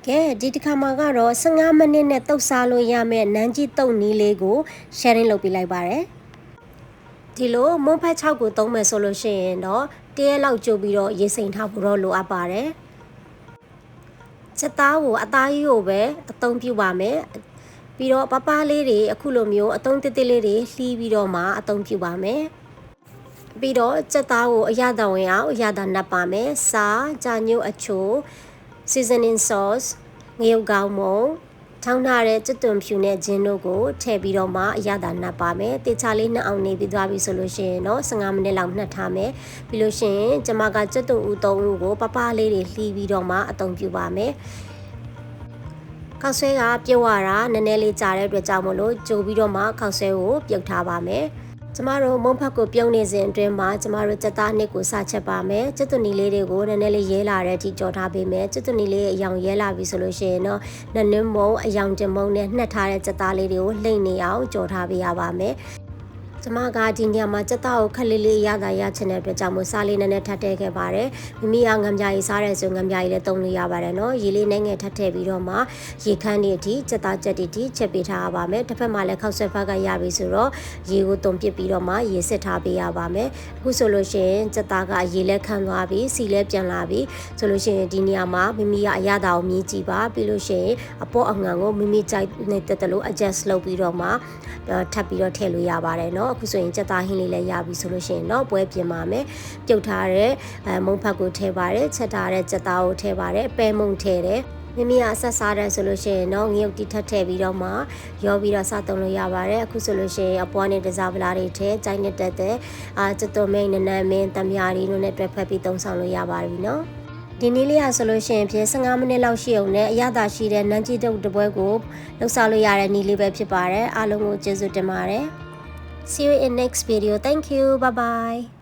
ကဲဒီတစ်ခါမှာကတော့15မိနစ်နဲ့တုပ်စားလို့ရမယ့်နန်းကြီးတုပ်နီးလေးကို sharing လုပ်ပေးလိုက်ပါတယ်ဒီလိုမွန်းဖက်6ကိုသုံးမယ်ဆိုလို့ရှိရင်တော့တရက်လောက်ကြိုပြီးတော့ရေစိမ်ထားဖို့တော့လိုအပ်ပါတယ်ချက်သားကိုအသားကြီးကိုပဲအသုံးပြုပါမယ်ပြီးတော့ပပလေးတွေအခုလိုမျိုးအသုံးတစ်တစ်လေးတွေလှီးပြီးတော့မှအသုံးပြုပါမယ်ပြီးတော့ချက်သားကိုအရသာဝင်အောင်အရသာနပ်ပါမယ်စားကြာညို့အချို seasoning sauce ငရုတ်ကောင်းမုံထောင်းထားတဲ့ကျွတ်သွန်ဖြူနဲ့ဂျင်းတို့ကိုထည့်ပြီးတော့မှအရသာနှပ်ပါမယ်တေချာလေးနှပ်အောင်နေပြီးသွားပြီဆိုလို့ရှိရင်တော့15မိနစ်လောက်နှပ်ထားမယ်ပြီးလို့ရှိရင်ကျမကကျွတ်သွန်ဦး3ဦးကိုပပလေးတွေလှီးပြီးတော့မှအသုံးပြုပါမယ်ခောက်ဆွဲကပြုတ်ရတာနည်းနည်းလေးကြာတဲ့အတွက်ကြောင့်မလို့ကြိုပြီးတော့မှခောက်ဆွဲကိုပြုတ်ထားပါမယ်ကျမတို့မုံဖက်ကိုပြုံးနေစဉ်အတွင်းမှာကျမတို့စက်သားနှစ်ကိုစချက်ပါမယ်ကျွတ်သွန်နီလေးတွေကိုနည်းနည်းလေးရဲလာတဲ့အထိကြော်ထားပေးမယ်ကျွတ်သွန်နီလေးအယောင်ရဲလာပြီဆိုလို့ရှိရင်တော့နနွမ်းမုံအယောင်တင်မုံနဲ့နှက်ထားတဲ့စက်သားလေးတွေကိုလှိမ့်နေအောင်ကြော်ထားပေးရပါမယ်ကျမကဒီညမှာစက်သားကိုခက်လေးလေးရတာရချင်တဲ့အတွက်ကြောင့်မို့စားလေးနည်းနည်းထပ်ထည့်ခဲ့ပါတယ်မိမိကငမ်ပြားကြီးစားရဲဆိုငမ်ပြားကြီးလည်းသုံးလို့ရပါတယ်နော်ရေလေးနဲ့ငယ်ထပ်ထည့်ပြီးတော့မှရေခမ်းနေအထိစက်သားကြက်တီတီချက်ပေးထားရပါမယ်တစ်ဖက်မှာလည်းခောက်ဆွဲဖက်ကရပြီဆိုတော့ရေကိုတုံပစ်ပြီးတော့မှရေစစ်ထားပေးရပါမယ်အခုဆိုလို့ရှိရင်စက်သားကရေလည်းခမ်းသွားပြီစီလည်းပြန်လာပြီဆိုလို့ရှိရင်ဒီနေရာမှာမိမိကအရသာကိုမြည်ကြည့်ပါပြီးလို့ရှိရင်အပေါ်အငံကိုမိမိကြိုက်နေတဲ့တလို့ adjust လုပ်ပြီးတော့မှထပ်ပြီးတော့ထည့်လို့ရပါတယ်နော်အခုဆိုရင်စက်သားဟင်းလေးလည်းရပြီဆိုလို့ရှိရင်တော့ပွဲပြင်ပါမယ်ပြုတ်ထားတဲ့မုံဖက်ကိုထည့်ပါတယ်ချက်ထားတဲ့စက်သားကိုထည့်ပါတယ်ပဲမုံထည့်တယ်မိမိကအဆက်စားတယ်ဆိုလို့ရှိရင်တော့ငရုတ်တီထပ်ထည့်ပြီးတော့မှရောပြီးတော့စားသုံးလို့ရပါတယ်အခုဆိုလို့ရှိရင်အပွားနဲ့တစားပလာတွေထည့်ကြိုက်နဲ့တက်တဲ့ကျွတ်သွန်မိန်နနမင်းတမယာရီတို့နဲ့တွဲဖက်ပြီးသုံးဆောင်လို့ရပါပြီနော်ဒီနေ့လေးဆိုလို့ရှိရင်ဖြင့်15မိနစ်လောက်ရှိအောင်နဲ့အရသာရှိတဲ့နန်းကြီးတုပ်တစ်ပွဲကိုလှုပ်ဆောင်လို့ရတဲ့နီးလေးပဲဖြစ်ပါတယ်အားလုံးကိုကျေးဇူးတင်ပါတယ်See you in next video. Thank you. Bye bye.